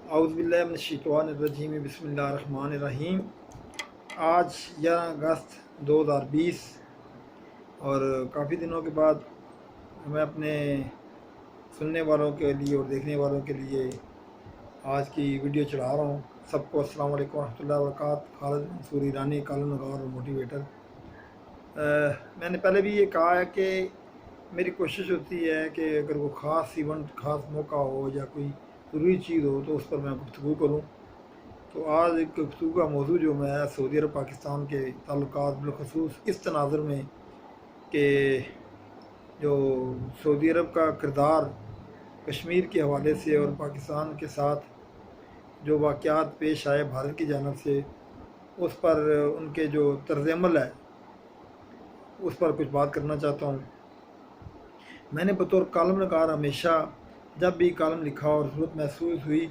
اعوذ باللہ من الشیطان الرجیم بسم اللہ الرحمن الرحیم۔ آج 11 اگست 2020 اور کافی دنوں کے بعد میں اپنے سننے والوں کے لیے اور دیکھنے والوں کے لیے آج کی ویڈیو چڑھا رہا ہوں۔ سب کو السلام علیکم ورحمۃ اللہ وبرکاتہ۔ خالد منصور ایرانی، کالم نگار اور موٹیویٹر۔ میں نے پہلے بھی یہ کہا ہے کہ میری کوشش ہوتی ہے کہ اگر وہ خاص ایونٹ، خاص موقع ہو یا کوئی ضروری چیز ہو تو اس پر میں گفتگو کروں۔ تو آج ایک گفتگو کا موضوع جو میں سعودی عرب پاکستان کے تعلقات، بالخصوص اس تناظر میں کہ جو سعودی عرب کا کردار کشمیر کے حوالے سے اور پاکستان کے ساتھ جو واقعات پیش آئے بھارت کی جانب سے، اس پر ان کے جو طرز عمل ہے اس پر کچھ بات کرنا چاہتا ہوں۔ میں نے بطور کالم نگار ہمیشہ جب بھی کالم لکھا اور ضرورت محسوس ہوئی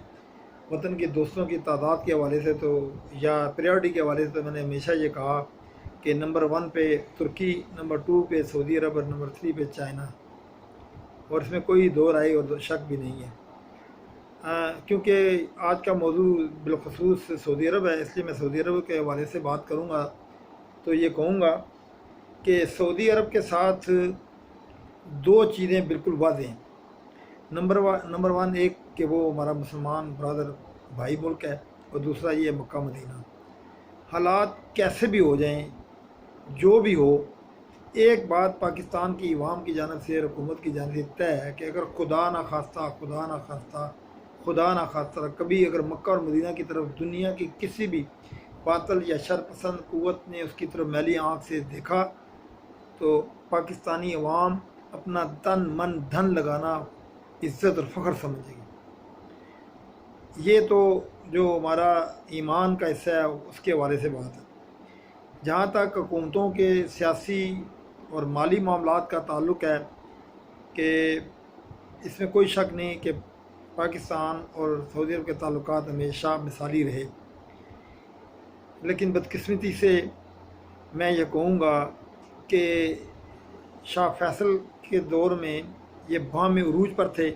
وطن کے دوستوں کی تعداد کے حوالے سے تو یا پریورٹی کے حوالے سے، تو میں نے ہمیشہ یہ کہا کہ نمبر 1 پہ ترکی، نمبر 2 پہ سعودی عرب اور نمبر 3 پہ چائنا، اور اس میں کوئی دو رائے اور شک بھی نہیں ہے۔ کیونکہ آج کا موضوع بالخصوص سعودی عرب ہے، اس لیے میں سعودی عرب کے حوالے سے بات کروں گا۔ تو یہ کہوں گا کہ سعودی عرب کے ساتھ دو چیزیں بالکل واضح ہیں۔ نمبر 1 ایک کہ وہ ہمارا مسلمان برادر بھائی ملک ہے، اور دوسرا یہ مکہ مدینہ۔ حالات کیسے بھی ہو جائیں، جو بھی ہو، ایک بات پاکستان کی عوام کی جانب سے، حکومت کی جانب سے طے ہے کہ اگر خدا نہ خواستہ کبھی اگر مکہ اور مدینہ کی طرف دنیا کی کسی بھی باطل یا شر پسند قوت نے اس کی طرف میلی آنکھ سے دیکھا تو پاکستانی عوام اپنا تن من دھن لگانا عزت اور فخر سمجھے گی۔ یہ تو جو ہمارا ایمان کا حصہ ہے اس کے حوالے سے بات ہے۔ جہاں تک حکومتوں کے سیاسی اور مالی معاملات کا تعلق ہے کہ اس میں کوئی شک نہیں کہ پاکستان اور سعودی عرب کے تعلقات ہمیشہ مثالی رہے، لیکن بدقسمتی سے میں یہ کہوں گا کہ شاہ فیصل کے دور میں یہ بام عروج پر تھے،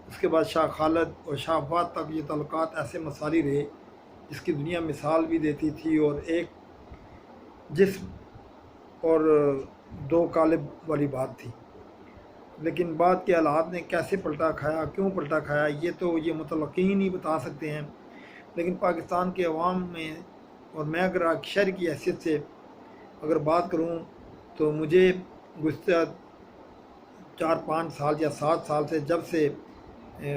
اس کے بعد شاہ خالد اور شاہ عباد تک یہ تعلقات ایسے مثالی رہے جس کی دنیا مثال بھی دیتی تھی، اور ایک جسم اور دو قالب والی بات تھی۔ لیکن بعد کے حالات نے کیسے پلٹا کھایا، کیوں پلٹا کھایا، یہ تو یہ متعلقین ہی بتا سکتے ہیں۔ لیکن پاکستان کے عوام میں، اور میں اگر شہری کی حیثیت سے اگر بات کروں تو مجھے گزشتہ 4-5 سال یا 7 سال سے، جب سے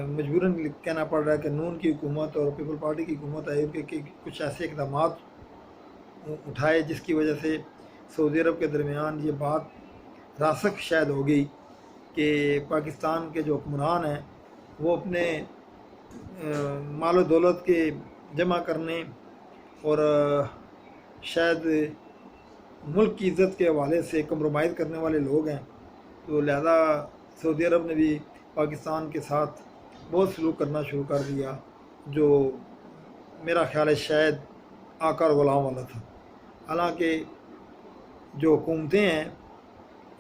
مجبوراً کہنا پڑ رہا ہے کہ نون کی حکومت اور پیپل پارٹی کی حکومت آئی کہ کچھ ایسے اقدامات اٹھائے جس کی وجہ سے سعودی عرب کے درمیان یہ بات راسخ شاید ہو گئی کہ پاکستان کے جو حکمران ہیں وہ اپنے مال و دولت کے جمع کرنے اور شاید ملک کی عزت کے حوالے سے کمپرومائز کرنے والے لوگ ہیں۔ تو لہذا سعودی عرب نے بھی پاکستان کے ساتھ بہت سلوک کرنا شروع کر دیا جو میرا خیال ہے شاید آقا اور غلام والا تھا۔ حالانکہ جو حکومتیں ہیں،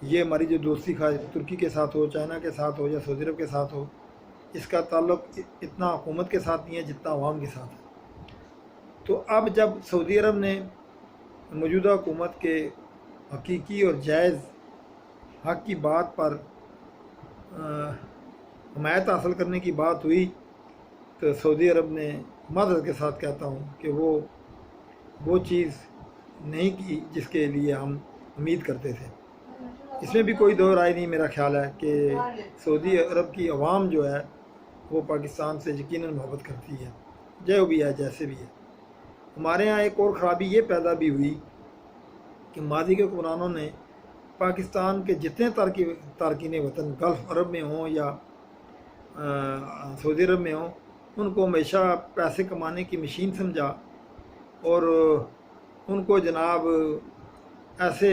یہ ہماری جو دوستی ترکی کے ساتھ ہو، چائنا کے ساتھ ہو یا سعودی عرب کے ساتھ ہو، اس کا تعلق اتنا حکومت کے ساتھ نہیں ہے جتنا عوام کے ساتھ ہے۔ تو اب جب سعودی عرب نے موجودہ حکومت کے حقیقی اور جائز حق کی بات پر حمایت حاصل کرنے کی بات ہوئی تو سعودی عرب نے معذرت کے ساتھ کہتا ہوں کہ وہ چیز نہیں کی جس کے لیے ہم امید کرتے تھے۔ اس میں بھی کوئی دو رائے نہیں، میرا خیال ہے کہ سعودی عرب کی عوام جو ہے وہ پاکستان سے یقیناً محبت کرتی ہے، جو بھی ہے، جیسے بھی ہے۔ ہمارے ہاں ایک اور خرابی یہ پیدا بھی ہوئی کہ ماضی کے حکمرانوں نے پاکستان کے جتنے تارکین وطن گلف عرب میں ہوں یا سعودی عرب میں ہوں، ان کو ہمیشہ پیسے کمانے کی مشین سمجھا، اور ان کو جناب ایسے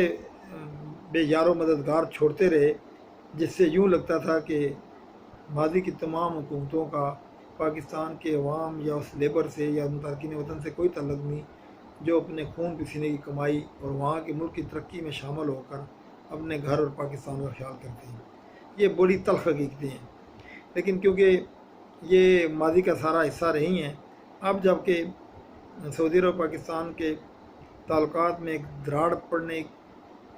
بے یار و مددگار چھوڑتے رہے جس سے یوں لگتا تھا کہ ماضی کی تمام حکومتوں کا پاکستان کے عوام یا اس لیبر سے یا تارکین وطن سے کوئی تعلق نہیں، جو اپنے خون پسینے کی کمائی اور وہاں کے ملک کی ترقی میں شامل ہو کر اپنے گھر اور پاکستان کا خیال کرتے ہیں۔ یہ بڑی تلخ حقیقتیں ہیں، لیکن کیونکہ یہ ماضی کا سارا حصہ رہی ہیں۔ اب جب کہ سعودی عرب پاکستان کے تعلقات میں ایک دراڑ پڑنے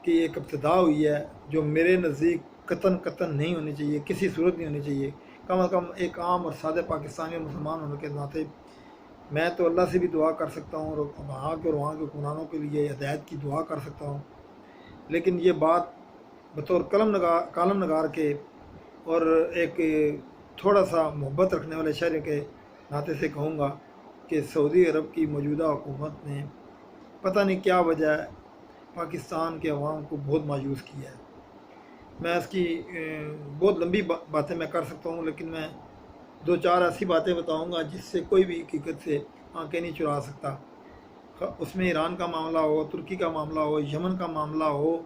کی ایک ابتدا ہوئی ہے، جو میرے نزدیک قطن نہیں ہونی چاہیے، کسی صورت نہیں ہونی چاہیے۔ کم از کم ایک عام اور سادہ پاکستانی اور مسلمان ہونے کے ناطے میں تو اللہ سے بھی دعا کر سکتا ہوں اور وہاں کے حکمرانوں کے لیے ہدایت کی دعا کر سکتا ہوں، لیکن یہ بات بطور کالم نگار کے اور ایک تھوڑا سا محبت رکھنے والے شہری کے ناطے سے کہوں گا کہ سعودی عرب کی موجودہ حکومت نے پتہ نہیں کیا وجہ ہے پاکستان کے عوام کو بہت مایوس کیا ہے۔ میں اس کی بہت لمبی باتیں میں کر سکتا ہوں، لیکن میں 2-4 ایسی باتیں بتاؤں گا جس سے کوئی بھی حقیقت سے آنکھیں نہیں چرا سکتا۔ اس میں ایران کا معاملہ ہو، ترکی کا معاملہ ہو، یمن کا معاملہ ہو،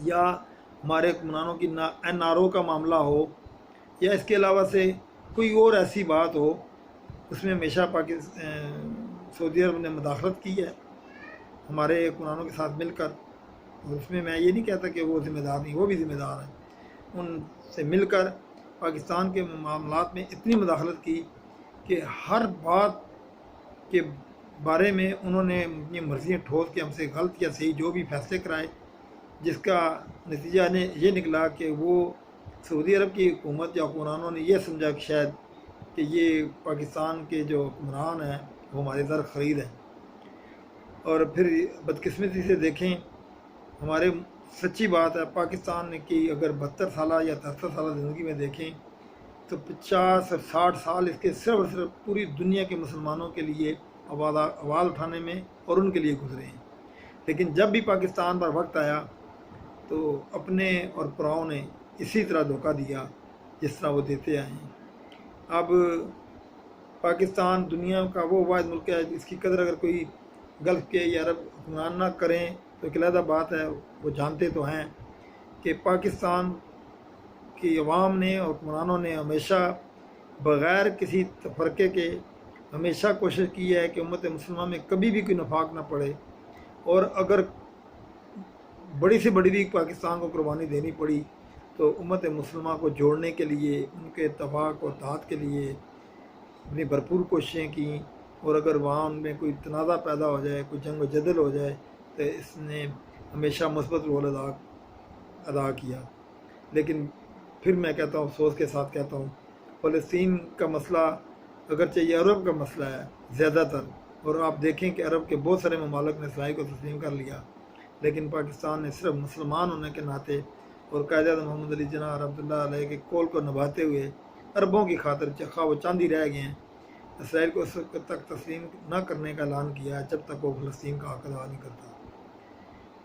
یا ہمارے حکمرانوں کی NRO کا معاملہ ہو، یا اس کے علاوہ سے کوئی اور ایسی بات ہو، اس میں ہمیشہ سعودی عرب نے مداخلت کی ہے ہمارے حکمرانوں کے ساتھ مل کر۔ اور اس میں یہ نہیں کہتا کہ وہ ذمہ دار نہیں، وہ بھی ذمہ دار ہیں۔ ان سے مل کر پاکستان کے معاملات میں اتنی مداخلت کی کہ ہر بات کے بارے میں انہوں نے اپنی مرضیاں ٹھوس کے ہم سے غلط یا صحیح جو بھی فیصلے کرائے، جس کا نتیجہ یہ نکلا کہ وہ سعودی عرب کی حکومت یا حکمرانوں نے یہ سمجھا کہ شاید کہ یہ پاکستان کے جو حکمران ہیں وہ ہمارے زر خرید ہیں۔ اور پھر بدقسمتی سے دیکھیں، ہمارے سچی بات ہے پاکستان کی اگر 72 سالہ یا 73 سالہ زندگی میں دیکھیں تو 50 اور 60 سال اس کے صرف اور صرف پوری دنیا کے مسلمانوں کے لیے آواز اٹھانے میں اور ان کے لیے گزرے ہیں، لیکن جب بھی پاکستان پر وقت آیا تو اپنے اور پراؤں نے اسی طرح دھوکہ دیا جس طرح وہ دیتے آئے ہیں۔ اب پاکستان دنیا کا وہ واحد ملک ہے اس کی قدر اگر کوئی گلف کے یا عرب حکمران نہ کریں تو ایک علیحدہ بات ہے، وہ جانتے تو ہیں کہ پاکستان کی عوام نے اور حکمرانوں نے ہمیشہ بغیر کسی تفرقے کے ہمیشہ کوشش کی ہے کہ امت مسلمہ میں کبھی بھی کوئی نفاق نہ پڑے، اور اگر بڑی سے بڑی بھی پاکستان کو قربانی دینی پڑی تو امت مسلمہ کو جوڑنے کے لیے، ان کے اتفاق اور اتحاد کے لیے اپنی بھرپور کوششیں کیں، اور اگر وہاں ان میں کوئی تنازع پیدا ہو جائے، کوئی جنگ و جدل ہو جائے تو اس نے ہمیشہ مثبت رول ادا کیا۔ لیکن پھر میں کہتا ہوں، افسوس کے ساتھ کہتا ہوں، فلسطین کا مسئلہ اگرچہ یہ عرب کا مسئلہ ہے زیادہ تر، اور آپ دیکھیں کہ عرب کے بہت سارے ممالک نے اسرائیل کو تسلیم کر لیا، لیکن پاکستان نے صرف مسلمان ہونے کے ناطے اور قائد اعظم محمد علی جناح رحمۃ اللہ علیہ کے قول کو نبھاتے ہوئے عربوں کی خاطر چکھا وہ چاندی رہ گئے ہیں، اسرائیل کو اس وقت تک تسلیم نہ کرنے کا اعلان کیا جب تک وہ فلسطین کا حق ادا نہیں کرتا۔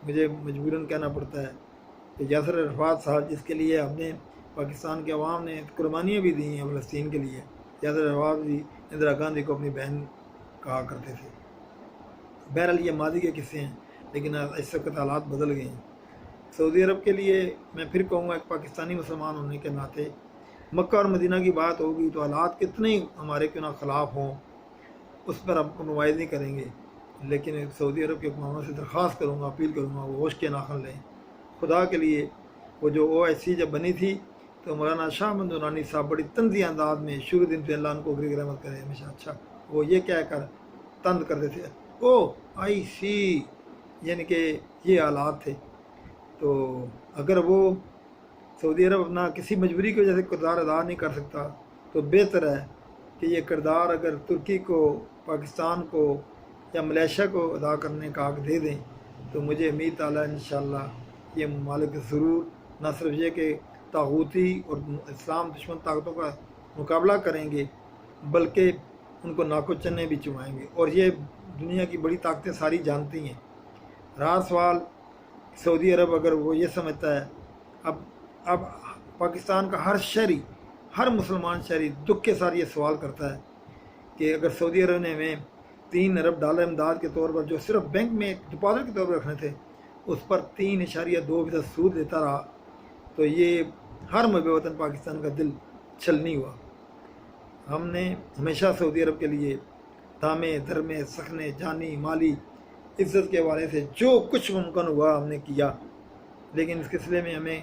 مجھے مجبوراً کہنا پڑتا ہے کہ یاسر عرفات صاحب، جس کے لیے ہم نے پاکستان کے عوام نے قربانیاں بھی دی ہیں فلسطین کے لیے، یاسر عرفات بھی اندرا گاندھی کو اپنی بہن کہا کرتے تھے۔ بہرحال یہ ماضی کے قصے ہیں، لیکن اس وقت حالات بدل گئے ہیں۔ سعودی عرب کے لیے میں پھر کہوں گا، ایک پاکستانی مسلمان ہونے کے ناطے مکہ اور مدینہ کی بات ہوگی تو حالات کتنے ہی ہمارے کیوں نہ خلاف ہوں، اس پر ہم کمپرومائز نہیں کریں گے، لیکن سعودی عرب کے حکمرانوں سے درخواست کروں گا، اپیل کروں گا، وہ ہوش کے ناخن لیں خدا کے لیے۔ وہ جو OIC جب بنی تھی تو مولانا شاہ محمد نورانی صاحب بڑی طنزی انداز میں، شروع دن سے اللہ ان کو گرگ رحمت کرے ہمیشہ، اچھا وہ یہ کہہ کر تند کرتے تھے OIC، یعنی کہ یہ حالات تھے۔ تو اگر وہ سعودی عرب اپنا کسی مجبوری کی وجہ سے کردار ادا نہیں کر سکتا تو بہتر ہے کہ یہ کردار اگر ترکی کو، پاکستان کو یا ملیشیا کو ادا کرنے کا حق دے دیں تو مجھے امید تعالیٰ انشاءاللہ یہ ممالک ضرور نہ صرف یہ کہ طاغوتی اور اسلام دشمن طاقتوں کا مقابلہ کریں گے، بلکہ ان کو ناکو چنے بھی چبائیں گے، اور یہ دنیا کی بڑی طاقتیں ساری جانتی ہیں۔ رہا سوال سعودی عرب، اگر وہ یہ سمجھتا ہے، اب پاکستان کا ہر شہری، ہر مسلمان شہری دکھ کے ساتھ یہ سوال کرتا ہے کہ اگر سعودی عرب نے ہمیں $3 ارب امداد کے طور پر جو صرف بینک میں ڈپازٹ کے طور پر رکھنے تھے اس پر 3.2% سود دیتا رہا تو یہ ہر محب وطن پاکستان کا دل چھلنی ہوا۔ ہم نے ہمیشہ سعودی عرب کے لیے دامے دھرمے سخنے جانی مالی عزت کے حوالے سے جو کچھ ممکن ہوا ہم نے کیا، لیکن اس سلسلے میں ہمیں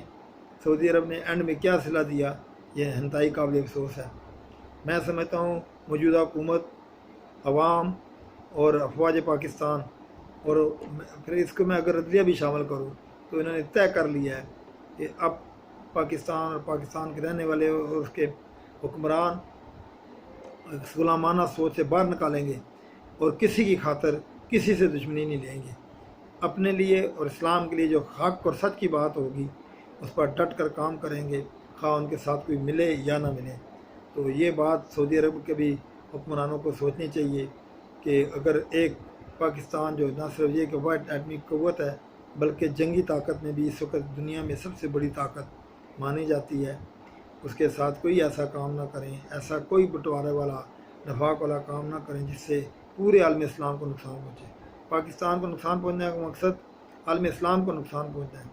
سعودی عرب نے اینڈ میں کیا صلہ دیا، یہ انتہائی قابل افسوس ہے۔ میں سمجھتا ہوں موجودہ حکومت، عوام اور افواج پاکستان، اور پھر اس کو میں اگر عدلیہ بھی شامل کروں تو انہوں نے طے کر لیا ہے کہ اب پاکستان اور پاکستان کے رہنے والے اور اس کے حکمران غلامانہ سوچ سے باہر نکالیں گے اور کسی کی خاطر کسی سے دشمنی نہیں لیں گے. اپنے لیے اور اسلام کے لیے جو حق اور سچ کی بات ہوگی اس پر ڈٹ کر کام کریں گے، خواہ ان کے ساتھ کوئی ملے یا نہ ملے. تو یہ بات سعودی عرب کے بھی حکمرانوں کو سوچنی چاہیے کہ اگر ایک پاکستان جو نہ صرف یہ کہ واحد ایٹمی قوت ہے بلکہ جنگی طاقت میں بھی اس وقت دنیا میں سب سے بڑی طاقت مانی جاتی ہے، اس کے ساتھ کوئی ایسا کام نہ کریں، ایسا کوئی بٹوارے والا نفاق والا کام نہ کریں جس سے پورے عالم اسلام کو نقصان پہنچے. پاکستان کو نقصان پہنچنے کا مقصد عالم اسلام کو نقصان پہنچنا ہے.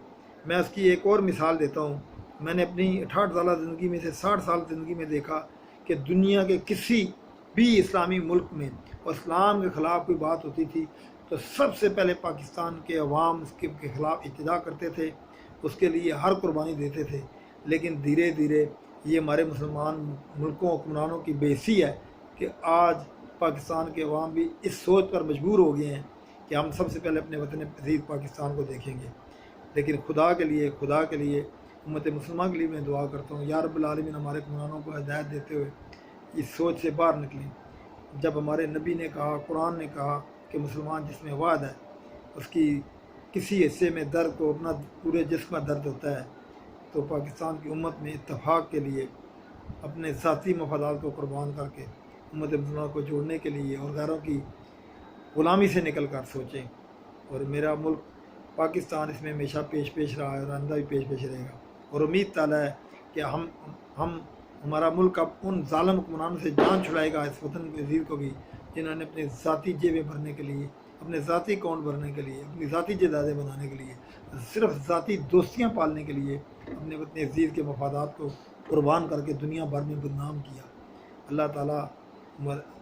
میں اس کی ایک اور مثال دیتا ہوں. میں نے اپنی 68 سالہ زندگی میں سے 60 سال زندگی میں دیکھا کہ دنیا کے کسی بھی اسلامی ملک میں اور اسلام کے خلاف کوئی بات ہوتی تھی تو سب سے پہلے پاکستان کے عوام اس کے خلاف ابتدا کرتے تھے، اس کے لیے ہر قربانی دیتے تھے. لیکن دھیرے دھیرے یہ ہمارے مسلمان ملکوں حکمرانوں کی بےحسی ہے کہ آج پاکستان کے عوام بھی اس سوچ پر مجبور ہو گئے ہیں کہ ہم سب سے پہلے اپنے وطن عزیز پاکستان کو دیکھیں گے. لیکن خدا کے لیے امت مسلمہ کے لیے میں دعا کرتا ہوں، یا رب العالمین ہمارے حکمرانوں کو ہدایت دیتے ہوئے اس سوچ سے باہر نکلیں. جب ہمارے نبی نے کہا، قرآن نے کہا کہ مسلمان جس میں وعد ہے اس کی کسی حصے میں درد کو اپنا پورے جسم کا درد ہوتا ہے، تو پاکستان کی امت میں اتفاق کے لیے اپنے ذاتی مفادات کو قربان کر کے امت مسلمہ کو جوڑنے کے لیے اور غیروں کی غلامی سے نکل کر سوچیں. اور میرا ملک پاکستان اس میں ہمیشہ پیش رہا ہے اور آئندہ بھی پیش رہے گا. اور امید تعالیٰ ہے کہ ہمارا ملک اب ان ظالم حکمرانوں سے جان چھڑائے گا، اس وطن عزیز کو بھی، جنہوں نے اپنے ذاتی جیبیں بھرنے کے لیے، اپنے ذاتی اکاؤنٹ بھرنے کے لیے، اپنی ذاتی جائیدادیں بنانے کے لیے، صرف ذاتی دوستیاں پالنے کے لیے اپنے وطن عزیز کے مفادات کو قربان کر کے دنیا بھر میں بدنام کیا. اللہ تعالیٰ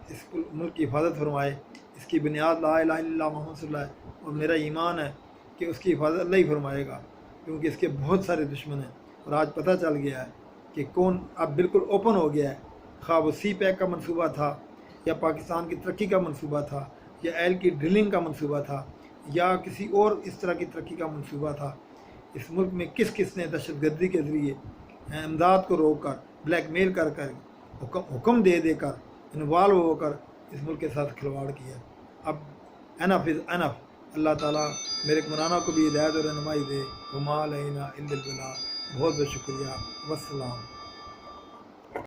اس ملک کی حفاظت فرمائے. اس کی بنیاد لا الہ الا اللہ محمد صلی اللہ ہے، اور میرا ایمان ہے کہ اس کی حفاظت اللہ ہی فرمائے گا، کیونکہ اس کے بہت سارے دشمن ہیں. اور آج پتہ چل گیا ہے کہ کون اب بالکل اوپن ہو گیا ہے، خواہ وہ سی پیک کا منصوبہ تھا یا پاکستان کی ترقی کا منصوبہ تھا یا ایل کی ڈرلنگ کا منصوبہ تھا یا کسی اور اس طرح کی ترقی کا منصوبہ تھا. اس ملک میں کس نے دہشت گردی کے ذریعے امداد کو روک کر، بلیک میل کر حکم دے کر انوالو ہو کر اس ملک کے ساتھ کھلواڑ کیا. اب انف از انف. اللہ تعالیٰ میرے حکمرانوں کو بھی ہدایت اور رہنمائی دے. وما علینا الا البلاغ. بہت بہت شکریہ. والسلام.